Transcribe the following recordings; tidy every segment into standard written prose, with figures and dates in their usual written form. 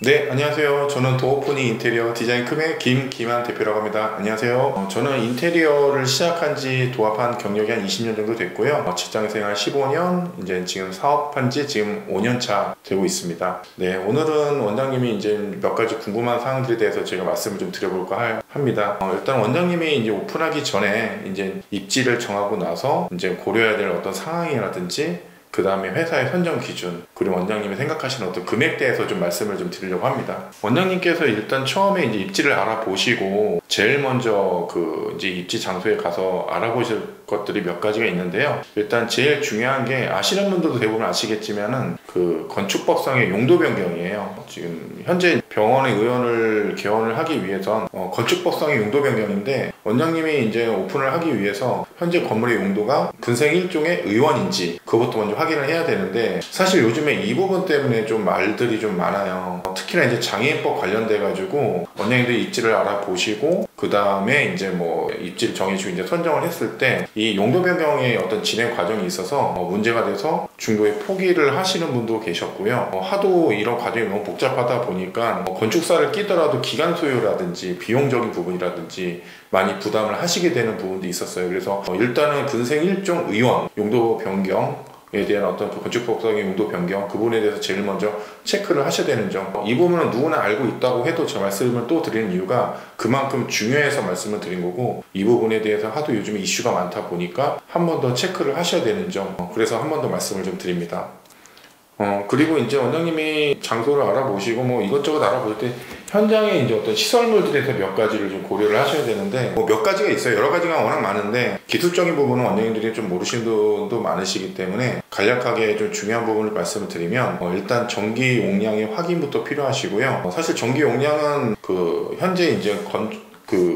네, 안녕하세요. 저는 도어포니 인테리어 디자인 큼의 김기만 대표라고 합니다. 안녕하세요. 저는 인테리어를 시작한 지 도합한 경력이 한 20년 정도 됐고요. 직장생활 15년, 이제 지금 사업한 지 지금 5년 차 되고 있습니다. 네, 오늘은 원장님이 이제 몇 가지 궁금한 사항들에 대해서 제가 말씀을 좀 드려볼까 합니다. 일단 원장님이 이제 오픈하기 전에 이제 입지를 정하고 나서 이제 고려해야 될 어떤 상황이라든지 그 다음에 회사의 선정 기준, 그리고 원장님이 생각하시는 어떤 금액대에서 좀 말씀을 좀 드리려고 합니다. 원장님께서 일단 처음에 이제 입지를 알아보시고 제일 먼저 그 이제 입지 장소에 가서 알아보실 것들이 몇 가지가 있는데요. 일단 제일 중요한 게, 아시는 분들도 대부분 아시겠지만은 그 건축법상의 용도 변경이에요. 지금 현재 병원의 의원을 개원을 하기 위해선 건축법상의 용도 변경인데, 원장님이 이제 오픈을 하기 위해서 현재 건물의 용도가 근생 1종의 의원인지 그것부터 먼저 확인을 해야 되는데, 사실 요즘에 이 부분 때문에 좀 말들이 좀 많아요. 특히나 이제 장애인법 관련돼 가지고 원장님들이 입지를 알아보시고 그 다음에 이제 뭐 입지를 정해주고 이제 선정을 했을 때 이 용도 변경의 어떤 진행 과정이 있어서 문제가 돼서 중도에 포기를 하시는 분도 계셨고요. 하도 이런 과정이 너무 복잡하다 보니까 건축사를 끼더라도 기간 소요라든지 비용적인 부분이라든지 많이 부담을 하시게 되는 부분도 있었어요. 그래서 일단은 근생 1종 의원 용도 변경 에 대한 어떤 건축법상의 용도 변경, 그 부분에 대해서 제일 먼저 체크를 하셔야 되는 점, 이 부분은 누구나 알고 있다고 해도 제가 말씀을 또 드리는 이유가 그만큼 중요해서 말씀을 드린 거고, 이 부분에 대해서 하도 요즘에 이슈가 많다 보니까 한 번 더 체크를 하셔야 되는 점, 그래서 한 번 더 말씀을 좀 드립니다. 그리고 이제 원장님이 장소를 알아보시고 뭐 이것저것 알아볼 때 현장에 이제 어떤 시설물들에서 몇 가지를 좀 고려를 하셔야 되는데, 뭐 몇 가지가 있어요. 여러 가지가 워낙 많은데 기술적인 부분은 원장님들이 좀 모르시는 분도 많으시기 때문에 간략하게 좀 중요한 부분을 말씀을 드리면, 일단 전기 용량의 확인부터 필요하시고요. 사실 전기 용량은 그 현재 이제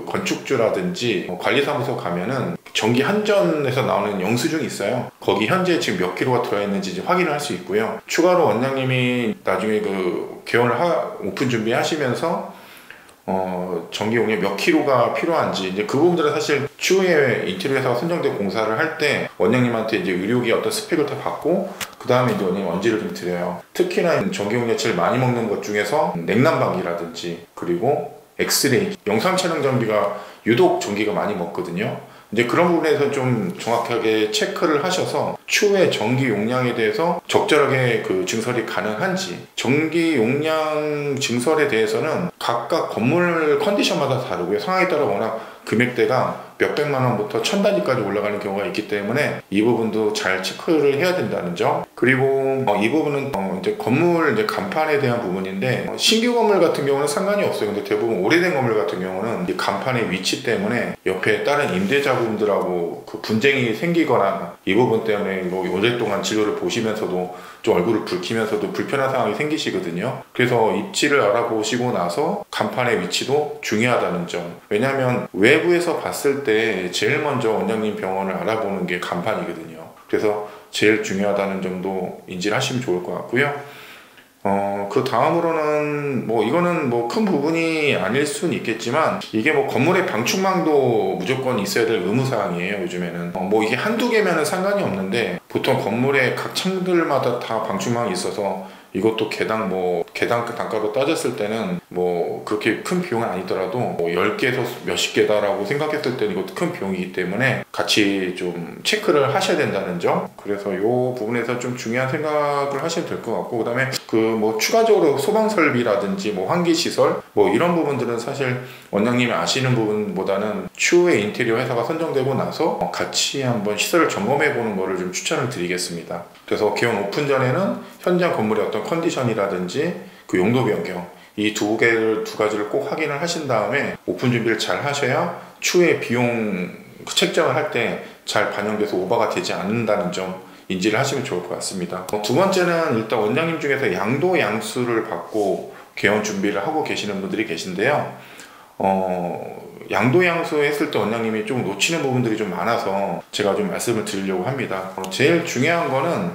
건축주라든지 관리사무소 가면은 전기 한전에서 나오는 영수증이 있어요. 거기 현재 지금 몇 킬로가 들어있는지 이제 확인을 할 수 있고요. 추가로 원장님이 나중에 그 개원을 오픈 준비하시면서 전기 용량 몇 킬로가 필요한지, 이제 그 부분들은 사실 추후에 인테리어 회사가 선정된 공사를 할 때 원장님한테 이제 의료기 어떤 스펙을 다 받고 그 다음에 이제 원장님 언지를 좀 드려요. 특히나 전기 용량 제일 많이 먹는 것 중에서 냉난방기라든지 그리고 엑스레이, 영상 촬영 장비가 유독 전기가 많이 먹거든요. 이제 그런 부분에서 좀 정확하게 체크를 하셔서 추후에 전기 용량에 대해서 적절하게 그 증설이 가능한지, 전기 용량 증설에 대해서는 각각 건물 컨디션마다 다르고요. 상황에 따라 워낙 금액대가 몇백만 원부터 천 단위까지 올라가는 경우가 있기 때문에 이 부분도 잘 체크를 해야 된다는 점. 그리고 이 부분은 이제 건물 이제 간판에 대한 부분인데, 신규 건물 같은 경우는 상관이 없어요. 근데 대부분 오래된 건물 같은 경우는 이 간판의 위치 때문에 옆에 다른 임대자분들하고 그 분쟁이 생기거나 이 부분 때문에 뭐 오랫동안 진로를 보시면서도 좀 얼굴을 붉히면서도 불편한 상황이 생기시거든요. 그래서 입지를 알아보시고 나서 간판의 위치도 중요하다는 점. 왜냐하면 외부에서 봤을 때 제일 먼저 원장님 병원을 알아보는 게 간판이거든요. 그래서 제일 중요하다는 점도 인지를 하시면 좋을 것 같고요. 그 다음으로는 뭐 이거는 뭐 큰 부분이 아닐 수는 있겠지만, 이게 뭐 건물의 방충망도 무조건 있어야 될 의무사항이에요. 요즘에는 뭐 이게 한두 개면은 상관이 없는데, 보통 건물의 각 창들마다 다 방충망이 있어서 이것도 개당 단가로 따졌을 때는 뭐 그렇게 큰 비용은 아니더라도 뭐 10개에서 몇십 개다라고 생각했을 때는 이것도 큰 비용이기 때문에 같이 좀 체크를 하셔야 된다는 점. 그래서 이 부분에서 좀 중요한 생각을 하셔도 될 것 같고, 그 다음에 그 뭐 추가적으로 소방 설비라든지 뭐 환기 시설 뭐 이런 부분들은 사실 원장님이 아시는 부분보다는 추후에 인테리어 회사가 선정되고 나서 같이 한번 시설을 점검해 보는 거를 좀 추천을 드리겠습니다. 그래서 개원 오픈 전에는 현장 건물의 어떤 컨디션이라든지 그 용도 변경, 이 두 가지를 꼭 확인을 하신 다음에 오픈 준비를 잘 하셔야 추후에 비용 책정을 할 때 잘 반영돼서 오버가 되지 않는다는 점 인지를 하시면 좋을 것 같습니다. 두 번째는 일단 원장님 중에서 양도 양수를 받고 개원 준비를 하고 계시는 분들이 계신데요. 양도 양수 했을 때 원장님이 좀 놓치는 부분들이 좀 많아서 제가 좀 말씀을 드리려고 합니다. 제일 중요한 거는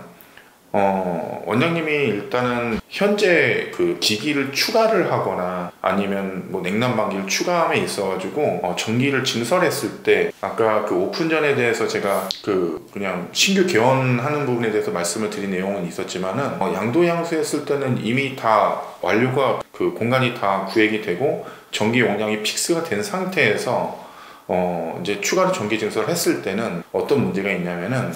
원장님이 일단은 현재 그 기기를 추가를 하거나 아니면 뭐 냉난방기를 추가함에 있어가지고 전기를 증설했을 때 아까 그 오픈전에 대해서 제가 그냥 신규 개원하는 부분에 대해서 말씀을 드린 내용은 있었지만은 양도양수 했을 때는 이미 다 완료가 그 공간이 다 구획이 되고 전기 용량이 픽스가 된 상태에서 이제 추가로 전기 증설을 했을 때는 어떤 문제가 있냐면은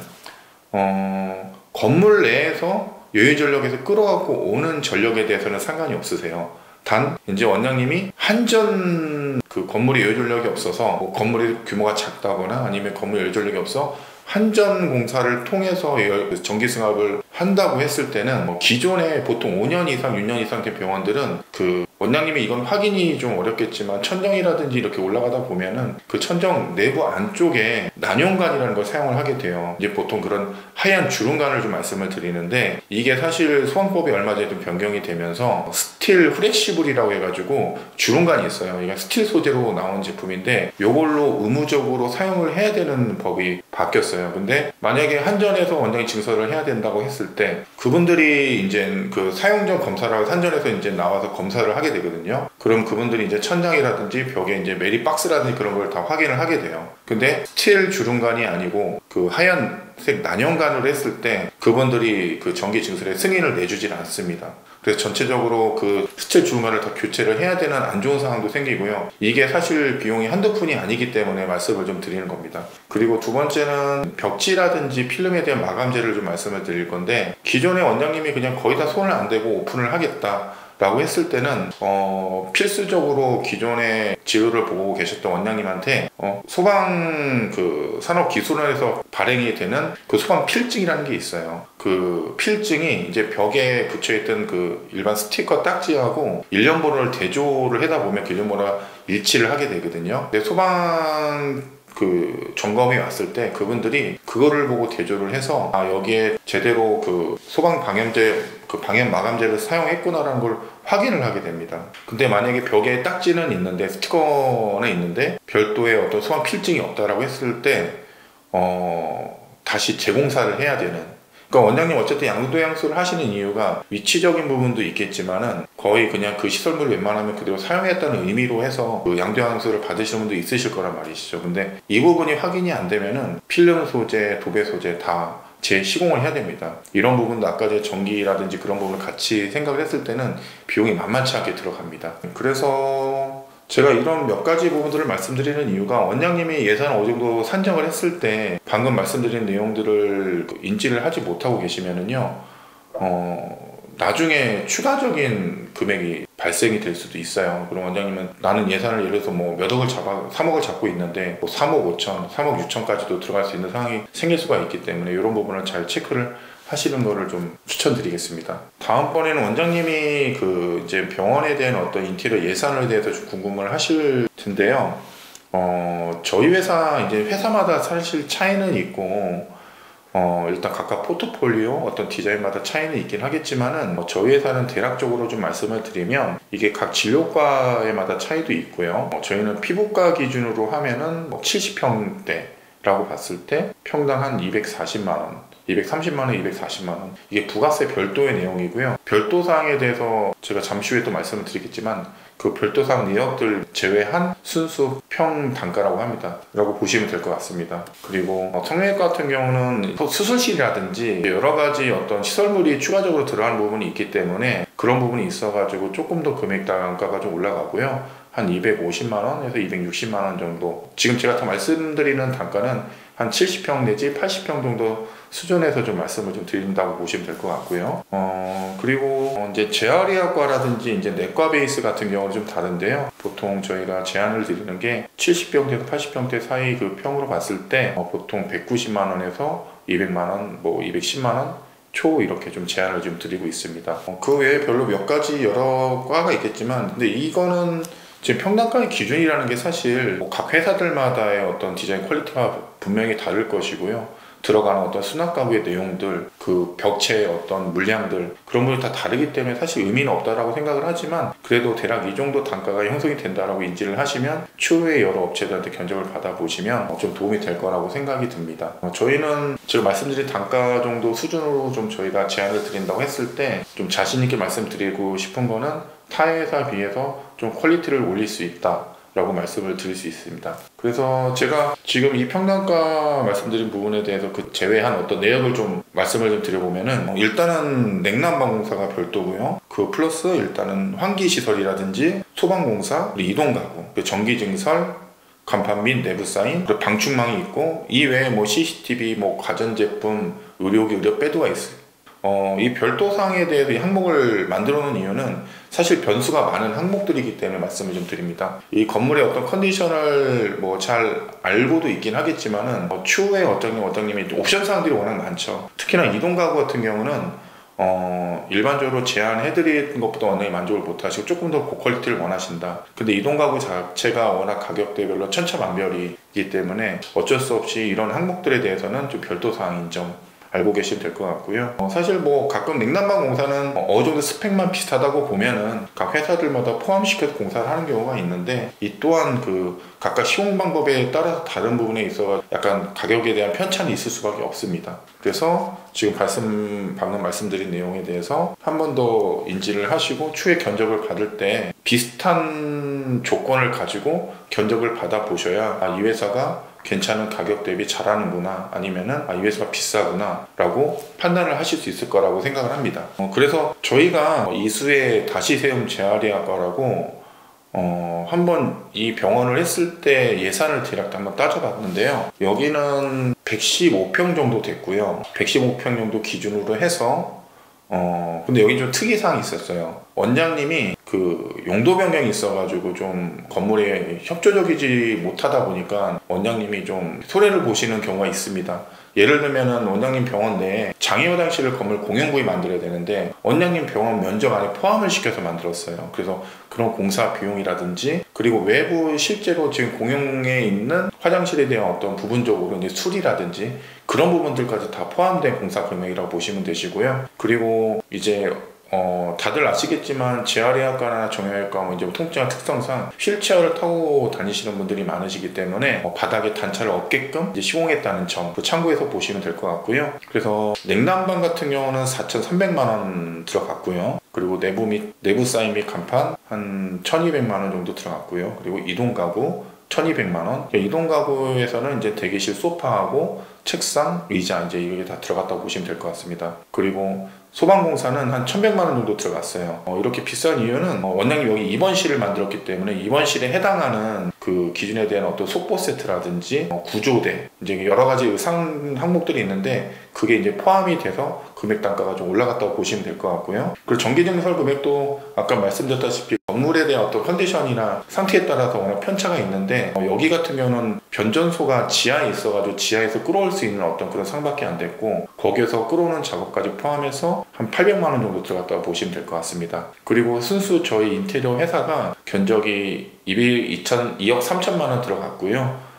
건물 내에서 여유전력에서 끌어갖고 오는 전력에 대해서는 상관이 없으세요. 단 이제 원장님이 한전 그 건물에 여유전력이 없어서 뭐 건물의 규모가 작다거나 아니면 건물 여유전력이 없어 한전 공사를 통해서 전기 승합을 한다고 했을 때는 뭐 기존에 보통 5년 이상, 6년 이상 된 병원들은 그 원장님이 이건 확인이 좀 어렵겠지만 천정이라든지 이렇게 올라가다 보면은 그 천정 내부 안쪽에 난연관이라는 걸 사용을 하게 돼요. 이제 보통 그런 하얀 주름관을 좀 말씀을 드리는데 이게 사실 소방법이 얼마 전에 좀 변경이 되면서 스틸 프렉시블이라고 해가지고 주름관이 있어요. 이게 스틸 소재로 나온 제품인데 이걸로 의무적으로 사용을 해야 되는 법이 바뀌었어요. 근데 만약에 한전에서 원장이 증설을 해야 된다고 했을 때 그분들이 이제 그 사용 전 검사를 하고 한전에서 이제 나와서 검사를 하게 되거든요. 그럼 그분들이 이제 천장이라든지 벽에 이제 메리 박스라든지 그런 걸 다 확인을 하게 돼요. 근데 스틸 주름관이 아니고 그 하얀색 난연관으로 했을 때 그분들이 그 전기 증설에 승인을 내주질 않습니다. 그래서 전체적으로 그 스틸 주름관을 더 교체를 해야 되는 안 좋은 상황도 생기고요. 이게 사실 비용이 한두 푼이 아니기 때문에 말씀을 좀 드리는 겁니다. 그리고 두 번째는 벽지라든지 필름에 대한 마감재를 좀 말씀을 드릴 건데 기존의 원장님이 그냥 거의 다 손을 안 대고 오픈을 하겠다 라고 했을 때는 필수적으로 기존의 진로를 보고 계셨던 원장님한테 소방 그 산업기술원에서 발행이 되는 그 소방 필증이라는 게 있어요. 그 필증이 이제 벽에 붙여있던 그 일반 스티커 딱지하고 일련번호를 대조를 하다 보면 그 일련번호가 일치를 하게 되거든요. 근데 소방 그 점검이 왔을 때 그분들이 그거를 보고 대조를 해서 여기에 제대로 그 소방 방염제 그 방염 마감제를 사용했구나라는 걸 확인을 하게 됩니다. 근데 만약에 벽에 딱지는 있는데 스티커는 있는데 별도의 어떤 소방 필증이 없다라고 했을 때 다시 재공사를 해야 되는. 그러니까 원장님 어쨌든 양도양수를 하시는 이유가 위치적인 부분도 있겠지만은 거의 그냥 그 시설물을 웬만하면 그대로 사용했다는 의미로 해서 그 양도양수를 받으시는 분도 있으실 거란 말이시죠. 근데 이 부분이 확인이 안 되면은 필름 소재, 도배 소재 다 재시공을 해야 됩니다. 이런 부분도 아까 전에 전기라든지 그런 부분을 같이 생각을 했을 때는 비용이 만만치 않게 들어갑니다. 그래서 제가 이런 몇 가지 부분들을 말씀드리는 이유가 원장님이 예산을 어느 정도 산정을 했을 때 방금 말씀드린 내용들을 인지를 하지 못하고 계시면은요, 나중에 추가적인 금액이 발생이 될 수도 있어요. 그럼 원장님은 나는 예산을 예를 들어서 뭐 몇 억을 3억을 잡고 있는데 뭐 3억 5천, 3억 6천까지도 들어갈 수 있는 상황이 생길 수가 있기 때문에 이런 부분을 잘 체크를 하시는 거를 좀 추천드리겠습니다. 다음번에는 원장님이 그 이제 병원에 대한 어떤 인테리어 예산에 대해서 좀 궁금을 하실 텐데요. 저희 회사 이제 회사마다 사실 차이는 있고 일단 각각 포트폴리오 어떤 디자인마다 차이는 있긴 하겠지만은 저희 회사는 대략적으로 좀 말씀을 드리면 이게 각 진료과에마다 차이도 있고요. 저희는 피부과 기준으로 하면은 70평대라고 봤을 때 평당 한 240만 원 230만원, 240만원 이게 부가세 별도의 내용이고요. 별도 사항에 대해서 제가 잠시 후에 또 말씀을 드리겠지만 그 별도 사항 내역들 제외한 순수 평 단가라고 합니다. 라고 보시면 될 것 같습니다. 그리고 성형외과 같은 경우는 수술실이라든지 여러 가지 어떤 시설물이 추가적으로 들어가는 부분이 있기 때문에 그런 부분이 있어가지고 조금 더 금액 단가가 좀 올라가고요. 한 250만원에서 260만원 정도. 지금 제가 다 말씀드리는 단가는 한 70평 내지 80평 정도 수준에서 좀 말씀을 좀 드린다고 보시면 될 것 같고요. 그리고 이제 재활의학과라든지 이제 내과 베이스 같은 경우는 좀 다른데요. 보통 저희가 제안을 드리는 게 70평대에서 80평대 사이 그 평으로 봤을 때 보통 190만원에서 200만원, 뭐 210만원 초 이렇게 좀 제안을 좀 드리고 있습니다. 그 외에 별로 몇 가지 여러 과가 있겠지만 근데 이거는 지금 평단가의 기준이라는 게 사실 각 회사들마다의 어떤 디자인 퀄리티가 분명히 다를 것이고요. 들어가는 어떤 수납 가구의 내용들, 그 벽체의 어떤 물량들 그런 부분이 다 다르기 때문에 사실 의미는 없다라고 생각을 하지만 그래도 대략 이 정도 단가가 형성이 된다라고 인지를 하시면 추후에 여러 업체들한테 견적을 받아보시면 좀 도움이 될 거라고 생각이 듭니다. 저희는 지금 말씀드린 단가 정도 수준으로 좀 저희가 제안을 드린다고 했을 때 좀 자신 있게 말씀드리고 싶은 거는 타 회사에 비해서 좀 퀄리티를 올릴 수 있다 라고 말씀을 드릴 수 있습니다. 그래서 제가 지금 이 평단가 말씀드린 부분에 대해서 그 제외한 어떤 내역을 좀 말씀을 좀 드려보면은 일단은 냉난방공사가 별도고요. 그 플러스 일단은 환기시설이라든지 소방공사, 그리고 이동가구, 전기증설, 간판 및 내부 사인, 그리고 방충망이 있고 이 외에 뭐 CCTV, 뭐 가전제품, 의료기, 의료배드가 있어요. 이 별도 사항에 대해서 이 항목을 만들어 놓은 이유는 사실 변수가 많은 항목들이기 때문에 말씀을 좀 드립니다. 이 건물의 어떤 컨디션을 뭐 잘 알고도 있긴 하겠지만은 추후에 원장님이 옵션 사항들이 워낙 많죠. 특히나 이동가구 같은 경우는 일반적으로 제안해드린 것보다 원장님이 만족을 못하시고 조금 더 고퀄리티를 원하신다. 근데 이동가구 자체가 워낙 가격대별로 천차만별이기 때문에 어쩔 수 없이 이런 항목들에 대해서는 좀 별도 사항인 점 알고 계시면 될 것 같고요. 사실 뭐 가끔 냉난방 공사는 어느 정도 스펙만 비슷하다고 보면은 각 회사들마다 포함시켜서 공사를 하는 경우가 있는데 이 또한 그 각각 시공 방법에 따라서 다른 부분에 있어 약간 가격에 대한 편차는 있을 수밖에 없습니다. 그래서 지금 방금 말씀드린 내용에 대해서 한 번 더 인지를 하시고 추후에 견적을 받을 때 비슷한 조건을 가지고 견적을 받아 보셔야 이 회사가 괜찮은 가격 대비 잘하는구나 아니면은 이 회사가 비싸구나 라고 판단을 하실 수 있을 거라고 생각을 합니다. 그래서 저희가 이수의 다시 세움 재활의학과라고 한번 이 병원을 했을 때 예산을 대략 한번 따져봤는데요. 여기는 115평 정도 됐고요. 115평 정도 기준으로 해서 근데 여기 좀 특이사항이 있었어요. 원장님이 그 용도 변경이 있어가지고 좀 건물에 협조적이지 못하다 보니까 원장님이 좀 손해를 보시는 경우가 있습니다. 예를 들면은 원장님 병원 내에 장애 화장실을 건물 공용부에 만들어야 되는데 원장님 병원 면적 안에 포함을 시켜서 만들었어요. 그래서 그런 공사 비용이라든지 그리고 외부 실제로 지금 공용에 있는 화장실에 대한 어떤 부분적으로 이제 수리라든지 그런 부분들까지 다 포함된 공사 금액이라고 보시면 되시고요. 그리고 이제 다들 아시겠지만 재활의학과나 정형외과 뭐 이제 통증의 특성상 휠체어를 타고 다니시는 분들이 많으시기 때문에 바닥에 단차를 없게끔 이제 시공했다는 점 참고해서 보시면 될 것 같고요. 그래서 냉난방 같은 경우는 4,300만 원 들어갔고요. 그리고 내부 사인 및 간판 한 1,200만 원 정도 들어갔고요. 그리고 이동가구 1,200만 원. 이동가구에서는 이제 대기실 소파하고 책상, 의자 이제 이게 다 들어갔다고 보시면 될 것 같습니다. 그리고 소방공사는 한 1,100만 원 정도 들어갔어요. 이렇게 비싼 이유는 원장님이 여기 입원실을 만들었기 때문에 입원실에 해당하는 그 기준에 대한 어떤 속보 세트라든지 구조대 이제 여러 가지 항목들이 있는데 그게 이제 포함이 돼서 금액 단가가 좀 올라갔다고 보시면 될 것 같고요. 그리고 전기증설 금액도 아까 말씀드렸다시피 건물에 대한 어떤 컨디션이나 상태에 따라서 워낙 편차가 있는데 여기 같은 경우는 변전소가 지하에 있어가지고 지하에서 끌어올 수 있는 어떤 그런 상밖에 안 됐고 거기에서 끌어오는 작업까지 포함해서 한 800만 원 정도 들어갔다고 보시면 될 것 같습니다. 그리고 순수 저희 인테리어 회사가 견적이 2억 3천만 원 들어갔고요.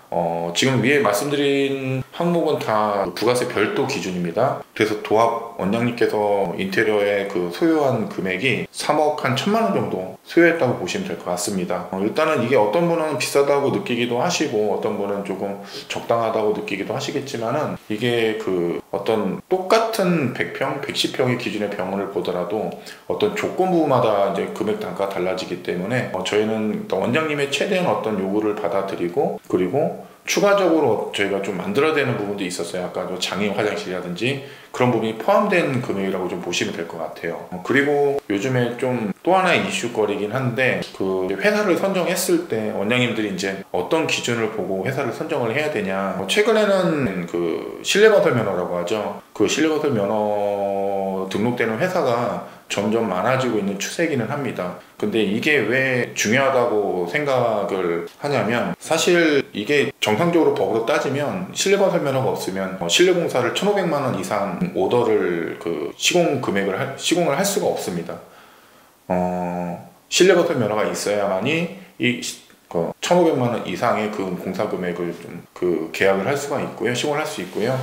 지금 위에 말씀드린 항목은 다 부가세 별도 기준입니다. 그래서 도합 원장님께서 인테리어에 그 소요한 금액이 3억 한 1천만 원 정도 소요했다고 보시면 될 것 같습니다. 일단은 이게 어떤 분은 비싸다고 느끼기도 하시고 어떤 분은 조금 적당하다고 느끼기도 하시겠지만은 이게 그 어떤 똑같은 100평, 110평의 기준의 병원을 보더라도 어떤 조건부마다 이제 금액 단가가 달라지기 때문에 저희는 원장님의 최대한 어떤 요구를 받아들이고 그리고 추가적으로 저희가 좀 만들어야 되는 부분도 있었어요. 아까 장애 화장실이라든지 그런 부분이 포함된 금액이라고 좀 보시면 될 것 같아요. 그리고 요즘에 좀 또 하나의 이슈거리긴 한데 그 회사를 선정했을 때 원장님들이 이제 어떤 기준을 보고 회사를 선정을 해야 되냐. 최근에는 그 실내건설 면허라고 하죠. 그 실내건설 면허 등록되는 회사가 점점 많아지고 있는 추세이기는 합니다. 근데 이게 왜 중요하다고 생각을 하냐면 사실 이게 정상적으로 법으로 따지면 실내건설 면허가 없으면 실내공사를 1,500만 원 이상 오더를 그 시공을 할 수가 없습니다. 실내건설 면허가 있어야만이 이 1,500만 원 이상의 그 공사 금액을 좀 그 계약을 할 수가 있고요. 시공을 할 수 있고요.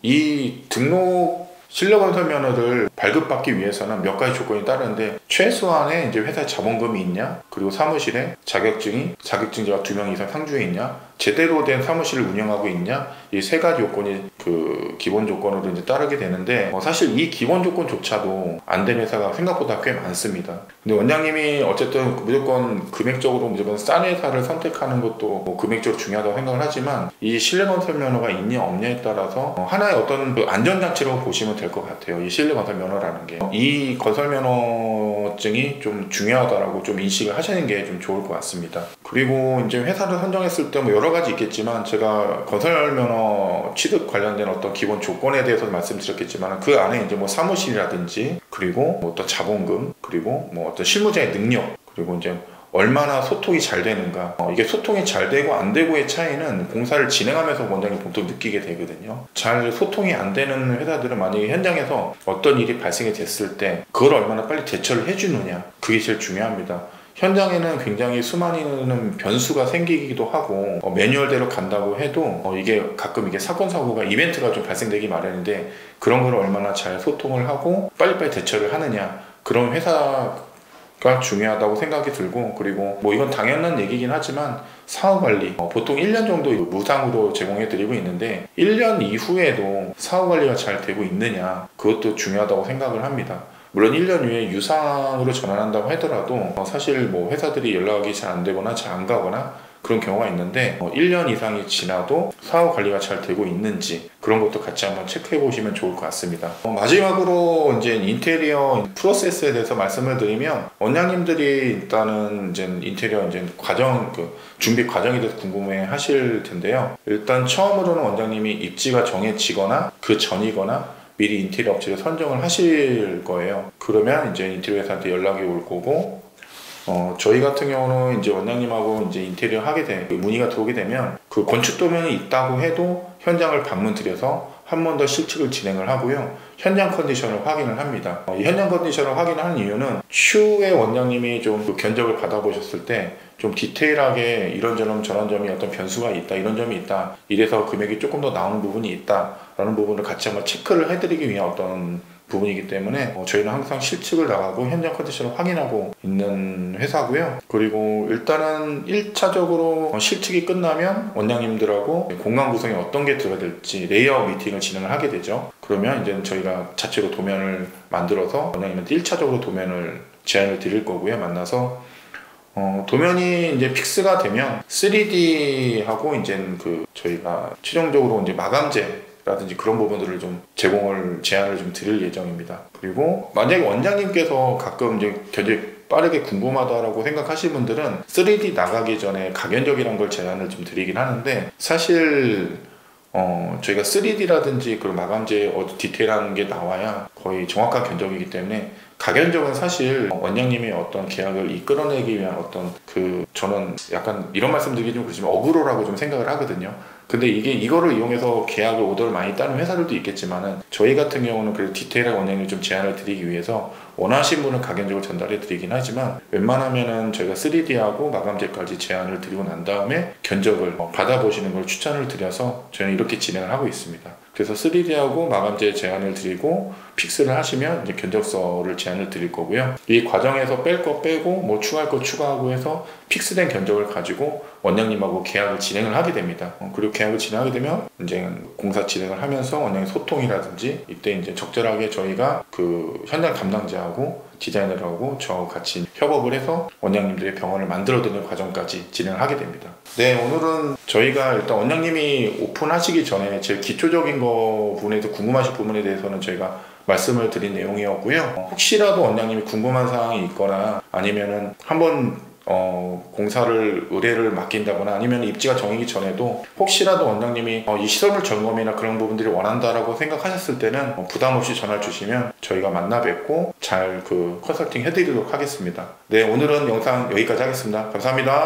이 등록 실내건설 면허를 발급받기 위해서는 몇 가지 조건이 따르는데, 최소한의 이제 회사에 자본금이 있냐, 그리고 사무실에 자격증자가 2명 이상 상주해 있냐, 제대로 된 사무실을 운영하고 있냐, 이 세 가지 요건이 그 기본 조건으로 이제 따르게 되는데, 사실 이 기본 조건조차도 안 된 회사가 생각보다 꽤 많습니다. 근데 원장님이 어쨌든 무조건 금액적으로 무조건 싼 회사를 선택하는 것도 뭐 금액적으로 중요하다고 생각을 하지만, 이 실내건설 면허가 있냐 없냐에 따라서 하나의 어떤 그 안전장치로 보시면 될 것 같아요. 이 실내건설 면허라는 게, 이 건설 면허증이 좀 중요하다라고 좀 인식을 하시는 게 좀 좋을 것 같습니다. 그리고 이제 회사를 선정했을 때 뭐 여러 가지 있겠지만, 제가 건설 면허 취득 관련된 어떤 기본 조건에 대해서 말씀드렸겠지만, 그 안에 이제 뭐 사무실이라든지, 그리고 뭐 어떤 자본금, 그리고 뭐 어떤 실무자의 능력, 그리고 이제 얼마나 소통이 잘 되는가, 이게 소통이 잘 되고 안 되고의 차이는 공사를 진행하면서 원장님 보통 느끼게 되거든요. 잘 소통이 안 되는 회사들은 만약에 현장에서 어떤 일이 발생이 됐을 때 그걸 얼마나 빨리 대처를 해주느냐, 그게 제일 중요합니다. 현장에는 굉장히 수많은 변수가 생기기도 하고, 매뉴얼대로 간다고 해도 이게 가끔 이게 사건 사고가 이벤트가 좀 발생되기 마련인데, 그런 걸 얼마나 잘 소통을 하고 빨리빨리 대처를 하느냐, 그런 회사가 중요하다고 생각이 들고, 그리고 뭐 이건 당연한 얘기긴 하지만 사후관리, 보통 1년 정도 무상으로 제공해 드리고 있는데, 1년 이후에도 사후관리가 잘 되고 있느냐, 그것도 중요하다고 생각을 합니다. 물론 1년 후에 유상으로 전환한다고 하더라도 사실 뭐 회사들이 연락이 잘 안 되거나 잘 안 가거나 그런 경우가 있는데, 1년 이상이 지나도 사후 관리가 잘 되고 있는지, 그런 것도 같이 한번 체크해 보시면 좋을 것 같습니다. 마지막으로 이제 인테리어 프로세스에 대해서 말씀을 드리면, 원장님들이 일단은 이제 인테리어 이제 준비 과정에 대해서 궁금해 하실 텐데요. 일단 처음으로는 원장님이 입지가 정해지거나 그 전이거나 미리 인테리어 업체를 선정을 하실 거예요. 그러면 이제 인테리어 회사한테 연락이 올 거고, 저희 같은 경우는 이제 원장님하고 이제 인테리어 하게 문의가 들어오게 되면, 그 건축 도면이 있다고 해도 현장을 방문 드려서 한 번 더 실측을 진행을 하고요. 현장 컨디션을 확인을 합니다. 이 현장 컨디션을 확인하는 이유는, 추후에 원장님이 좀 그 견적을 받아보셨을 때 좀 디테일하게 이런저런 저런 점이 어떤 변수가 있다, 이런 점이 있다, 이래서 금액이 조금 더 나오는 부분이 있다 라는 부분을 같이 한번 체크를 해드리기 위한 어떤 부분이기 때문에 저희는 항상 실측을 나가고 현장 컨디션을 확인하고 있는 회사고요. 그리고 일단은 1차적으로 실측이 끝나면 원장님들하고 공간 구성이 어떤 게 들어가야 될지 레이아웃 미팅을 진행을 하게 되죠. 그러면 이제 저희가 자체로 도면을 만들어서 원장님한테 1차적으로 도면을 제안을 드릴 거고요. 만나서 도면이 이제 픽스가 되면 3D하고 이제 저희가 최종적으로 이제 마감재라든지 그런 부분들을 좀 제안을 좀 드릴 예정입니다. 그리고 만약에 원장님께서 가끔 이제 굉장히 빠르게 궁금하다라고 생각하시는 분들은 3D 나가기 전에 가견적이라는 걸 제안을 좀 드리긴 하는데, 사실 저희가 3D라든지 그런 마감재 디테일한 게 나와야 거의 정확한 견적이기 때문에, 가견적은 사실 원장님의 어떤 계약을 이끌어내기 위한 어떤 저는 약간 이런 말씀 드리기 좀 그렇지만 어그로라고 좀 생각을 하거든요. 근데 이거를 이용해서 계약을 오더를 많이 따는 회사들도 있겠지만은, 저희 같은 경우는 그래도 디테일한 원장님 좀 제안을 드리기 위해서 원하신 분은 가견적을 전달해 드리긴 하지만, 웬만하면은 저희가 3D하고 마감재까지 제안을 드리고 난 다음에 견적을 받아보시는 걸 추천을 드려서 저희는 이렇게 진행을 하고 있습니다. 그래서 3D하고 마감재 제안을 드리고 픽스를 하시면 이제 견적서를 제안을 드릴 거고요. 이 과정에서 뺄 거 빼고 뭐 추가할 거 추가하고 해서 픽스된 견적을 가지고 원장님하고 계약을 진행을 하게 됩니다. 그리고 계약을 진행하게 되면 이제 공사 진행을 하면서 원장님 소통이라든지, 이때 이제 적절하게 저희가 그 현장 담당자하고 디자이너하고 저 같이 협업을 해서 원장님들의 병원을 만들어드리는 과정까지 진행을 하게 됩니다. 네, 오늘은 저희가 일단 원장님이 오픈하시기 전에 제일 기초적인 부분에서 궁금하신 부분에 대해서는 저희가 말씀을 드린 내용이었고요. 혹시라도 원장님이 궁금한 사항이 있거나 아니면은 한번 공사를 의뢰를 맡긴다거나 아니면 입지가 정하기 전에도 혹시라도 원장님이 이 시설물 점검이나 그런 부분들이 원한다라고 생각하셨을 때는 부담 없이 전화 주시면 저희가 만나 뵙고 잘 컨설팅 해드리도록 하겠습니다. 네, 오늘은 영상 여기까지 하겠습니다. 감사합니다.